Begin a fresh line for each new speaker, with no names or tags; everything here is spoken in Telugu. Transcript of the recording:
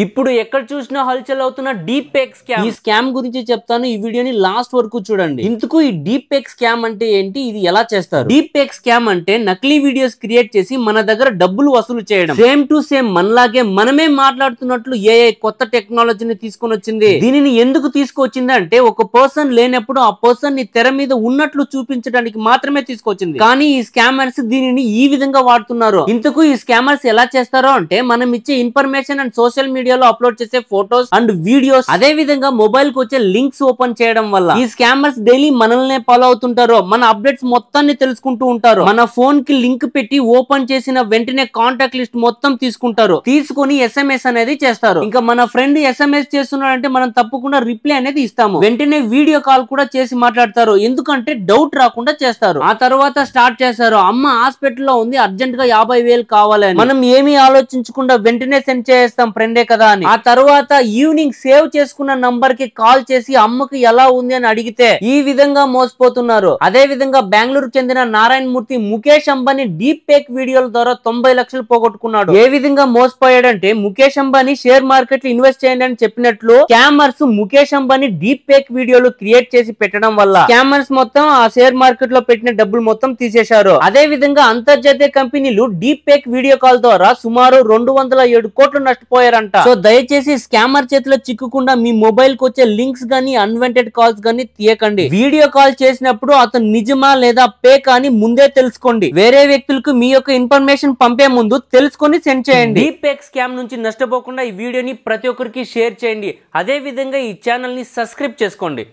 ఇప్పుడు ఎక్కడ చూసినా హల్చల్ అవుతున్న డీప్ ఫేక్ స్కామ్. ఈ స్కామ్ గురించి చెప్తాను, ఈ వీడియోని లాస్ట్ వరకు చూడండి. ఇందుకు ఈ డీప్ ఫేక్ స్కామ్ అంటే ఏంటి, ఇది ఎలా చేస్తారు? డీప్ ఫేక్ స్కామ్ అంటే నకిలీ వీడియోస్ క్రియేట్ చేసి మన దగ్గర డబ్బులు వసూలు చేయడం. సేమ్ టు సేమ్ మనలాగే మనమే మాట్లాడుతున్నట్లు ఏఐ కొత్త టెక్నాలజీని తీసుకొని వచ్చింది. దీనిని ఎందుకు తీసుకొచ్చింది అంటే ఒక పర్సన్ లేనప్పుడు ఆ పర్సన్ ని తెర మీద ఉన్నట్లు చూపించడానికి మాత్రమే తీసుకొచ్చింది. కానీ ఈ స్కామర్స్ దీనిని ఈ విధంగా వాడుతున్నారు. ఇంతకు ఈ స్కామర్స్ ఎలా చేస్తారో అంటే మనం ఇచ్చే ఇన్ఫర్మేషన్ అండ్ సోషల్ మీడియాలో అప్లోడ్ చేసే ఫోటోస్ అండ్ వీడియోస్, అదే విధంగా మొబైల్ కు వచ్చే లింక్స్ ఓపెన్ చేయడం వల్ల ఈ స్కామర్స్ డైలీ మనల్నే ఫాలో అవుతుంటారు. మన అప్డేట్స్ మొత్తాన్ని తెలుసుకుంటూ ఉంటారు. మన ఫోన్ కి లింక్ పెట్టి ఓపెన్ చేసిన వెంటనే కాంటాక్ట్ లిస్ట్ మొత్తం తీసుకుంటారు. తీసుకొని ఎస్ఎంఎస్ అనేది చేస్తారు. ఇంకా మన ఫ్రెండ్ ఎస్ఎంఎస్ చేస్తున్నాడంటే మనం తప్పకుండా రిప్లై అనేది ఇస్తాము. వెంటనే వీడియో కాల్ కూడా చేసి మాట్లాడతారు. ఎందుకంటే డౌట్ రాకుండా చేస్తారు. ఆ తర్వాత స్టార్ట్ చేస్తారు, అమ్మ హాస్పిటల్లో ఉంది, అర్జెంట్ గా 50,000 కావాలని. మనం ఏమీ ఆలోచించకుండా వెంటనే సెండ్ చేస్తాం, ఫ్రెండే కదా అని. ఆ తర్వాత ఈవినింగ్ సేవ్ చేసుకున్న నంబర్ కి కాల్ చేసి అమ్మకి ఎలా ఉంది అని అడిగితే ఈ విధంగా మోసపోతున్నారు. అదే విధంగా బెంగళూరు చెందిన నారాయణ మూర్తి ముఖేష్ అంబానీ డీప్ ఫేక్ వీడియోల ద్వారా 90 లక్షలు పోగొట్టుకున్నాడు. ఏ విధంగా మోసపోయాడంటే ముఖేష్ అంబానీ షేర్ మార్కెట్ లో ఇన్వెస్ట్ చేయండి అని చెప్పినట్లు scammers Mukesh Ambani deep fake వీడియోలు క్రియేట్ చేసి పెట్టడం వల్ల స్కామర్స్ మొత్తం ఆ షేర్ మార్కెట్ లో పెట్టిన డబ్బులు మొత్తం తీసేశారు. అదే విధంగా అంతర్జాతీయ కంపెనీలు డీప్ ఫేక్ వీడియో కాల్ ద్వారా సుమారు 207 కోట్లు నష్టపోయారంట. సో దయచేసి స్కామర్ చేతిలో చిక్కకుండా మీ మొబైల్ కు వచ్చే లింక్స్ గానీ అన్వాంటెడ్ కాల్స్ గానీ తీయకండి. వీడియో కాల్ చేసినప్పుడు అతను నిజమా లేదా ఫేక్ అని ముందే తెలుసుకోండి. వేరే వ్యక్తులకు మీ యొక్క ఇన్ఫర్మేషన్ పంపే ముందు తెలుసుకొని సెండ్ చేయండి. డీప్ ఫేక్ స్కామ్ నుంచి నష్టపోకుండా ఈ వీడియోని ప్రతి ఒక్కరికి షేర్ చేయండి. అదే విధంగా ఈ ఛానల్ ని సబ్స్క్రైబ్ చేసుకోండి.